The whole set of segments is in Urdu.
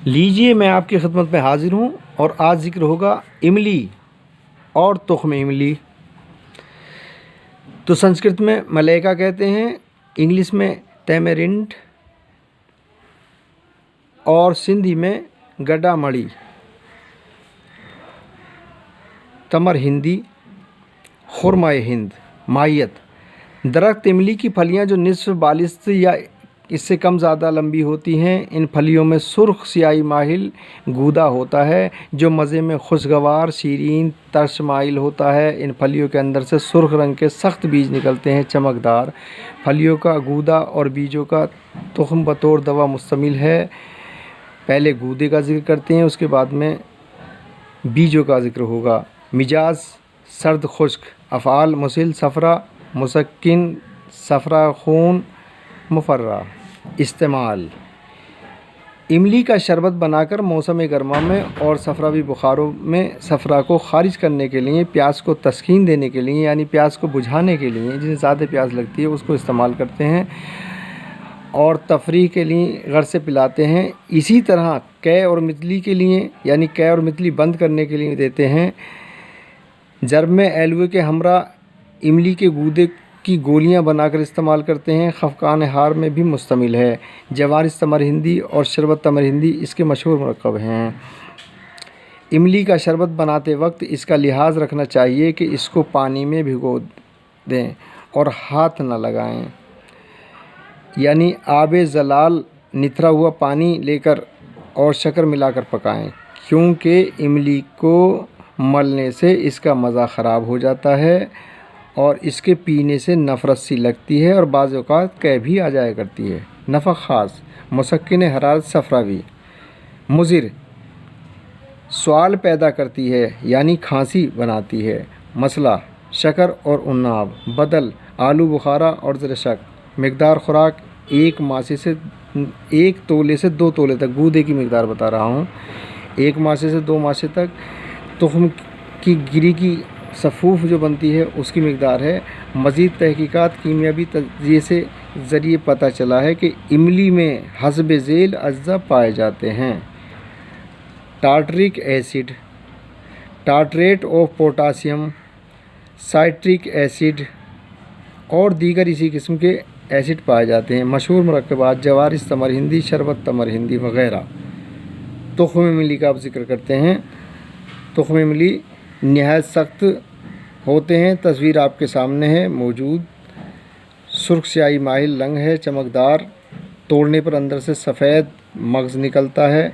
لیجیے میں آپ کی خدمت میں حاضر ہوں اور آج ذکر ہوگا املی اور تخم املی۔ تو سنسکرت میں ملیکا کہتے ہیں، انگلش میں ٹیمرنٹ اور سندھی میں گڈا مڑی، تمر ہندی، خرمائے ہند۔ ماہیت: درخت املی کی پھلیاں جو نصف بالست یا اس سے کم زیادہ لمبی ہوتی ہیں، ان پھلیوں میں سرخ سیاہی مائل گودا ہوتا ہے جو مزے میں خوشگوار شیرین ترش مائل ہوتا ہے۔ ان پھلیوں کے اندر سے سرخ رنگ کے سخت بیج نکلتے ہیں، چمکدار۔ پھلیوں کا گودا اور بیجوں کا تخم بطور دوا مشتمل ہے۔ پہلے گودے کا ذکر کرتے ہیں، اس کے بعد میں بیجوں کا ذکر ہوگا۔ مزاج: سرد خشک۔ افعال: مسل، صفرا، مسکن، صفرا خون، مفرہ۔ استعمال: املی کا شربت بنا کر موسم گرما میں اور صفراوی بخاروں میں صفرا کو خارج کرنے کے لیے، پیاس کو تسکین دینے کے لیے یعنی پیاس کو بجھانے کے لیے، جنہیں زیادہ پیاس لگتی ہے اس کو استعمال کرتے ہیں اور تفریح کے لیے غرض سے پلاتے ہیں۔ اسی طرح قے اور متلی کے لیے یعنی قے اور متلی بند کرنے کے لیے دیتے ہیں۔ ضرب میں ایلوے کے ہمراہ املی کے گودے کی گولیاں بنا کر استعمال کرتے ہیں۔ خفقان ہار میں بھی مشتمل ہے۔ جوارس تمر ہندی اور شربت تمر ہندی اس کے مشہور مرکب ہیں۔ املی کا شربت بناتے وقت اس کا لحاظ رکھنا چاہیے کہ اس کو پانی میں بھگو دیں اور ہاتھ نہ لگائیں، یعنی آب زلال نتھرا ہوا پانی لے کر اور شکر ملا کر پکائیں، کیونکہ املی کو ملنے سے اس کا مزہ خراب ہو جاتا ہے اور اس کے پینے سے نفرت سی لگتی ہے اور بعض اوقات قے بھی آ جایا کرتی ہے۔ نفع خاص: مسکن حرارت، صفراوی۔ مضر: سوال پیدا کرتی ہے یعنی کھانسی بناتی ہے۔ مسئلہ: شکر اور عناب۔ بدل: آلو بخارا اور زرشک۔ مقدار خوراک: 1 تولے سے 2 تولے تک۔ گودے کی مقدار بتا رہا ہوں، 1 ماشے سے 2 ماشے تک۔ تخم کی گری کی صفوف جو بنتی ہے اس کی مقدار ہے۔ مزید تحقیقات: کیمیابی تجزیے سے ذریعے پتہ چلا ہے کہ املی میں حسب ذیل اجزاء پائے جاتے ہیں: tartaric acid, tartrate of potassium, citric acid اور دیگر اسی قسم کے ایسڈ پائے جاتے ہیں۔ مشہور مرکبات: جوارس تمر ہندی، شربت تمر ہندی وغیرہ۔ تخم املی کا اب ذکر کرتے ہیں۔ تخم املی نہایت سخت ہوتے ہیں، تصویر آپ کے سامنے ہے موجود۔ سرخ سیاہی مائل رنگ ہے، چمکدار۔ توڑنے پر اندر سے سفید مغز نکلتا ہے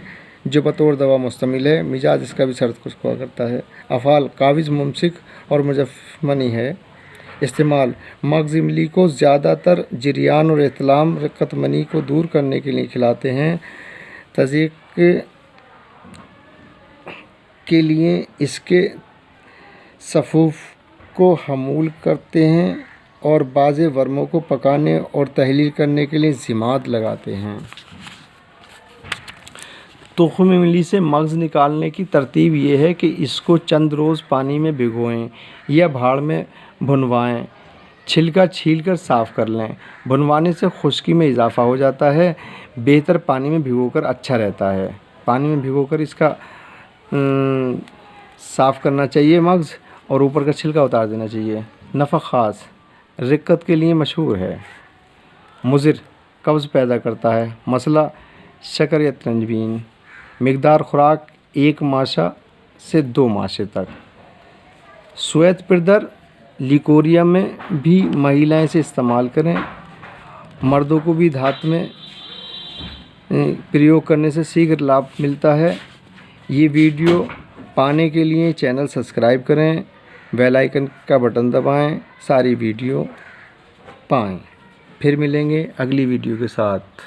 جو بطور دوا مشتمل ہے۔ مزاج اس کا بھی سرد خشک ہوا کرتا ہے۔ افعال: قابض، ممسک اور مجفنی ہے۔ استعمال: مغز املی کو زیادہ تر جریان اور احتلام رقت منی کو دور کرنے کے لیے کھلاتے ہیں۔ تضیق کے لیے اس کے صفوف کو حمول کرتے ہیں اور بعض ورموں کو پکانے اور تحلیل کرنے کے لیے ضماد لگاتے ہیں۔ تخم املی سے مغز نکالنے کی ترتیب یہ ہے کہ اس کو چند روز پانی میں بھگوئیں یا بھاڑ میں بھنوائیں، چھلکا چھیل کر صاف کر لیں۔ بھنوانے سے خشکی میں اضافہ ہو جاتا ہے، بہتر پانی میں بھگو کر اچھا رہتا ہے۔ پانی میں بھگو کر اس کا صاف کرنا چاہیے مغز اور اوپر کا چھلکا اتار دینا چاہیے۔ نفع خاص: رقت کے لیے مشہور ہے۔ مضر: قبض پیدا کرتا ہے۔ مسئلہ: شکر یا ترنجبین۔ مقدار خوراک: 1 ماشا سے 2 ماشے تک۔ سویت پردر لیکوریا میں بھی مہیلائیں اسے استعمال کریں، مردوں کو بھی دھات میں پریوگ کرنے سے شیگھر لابھ ملتا ہے۔ یہ ویڈیو پانے کے لیے چینل سبسکرائب کریں، بیل آئیکن کا بٹن دبائیں، ساری ویڈیو پائیں۔ پھر ملیں گے اگلی ویڈیو کے ساتھ۔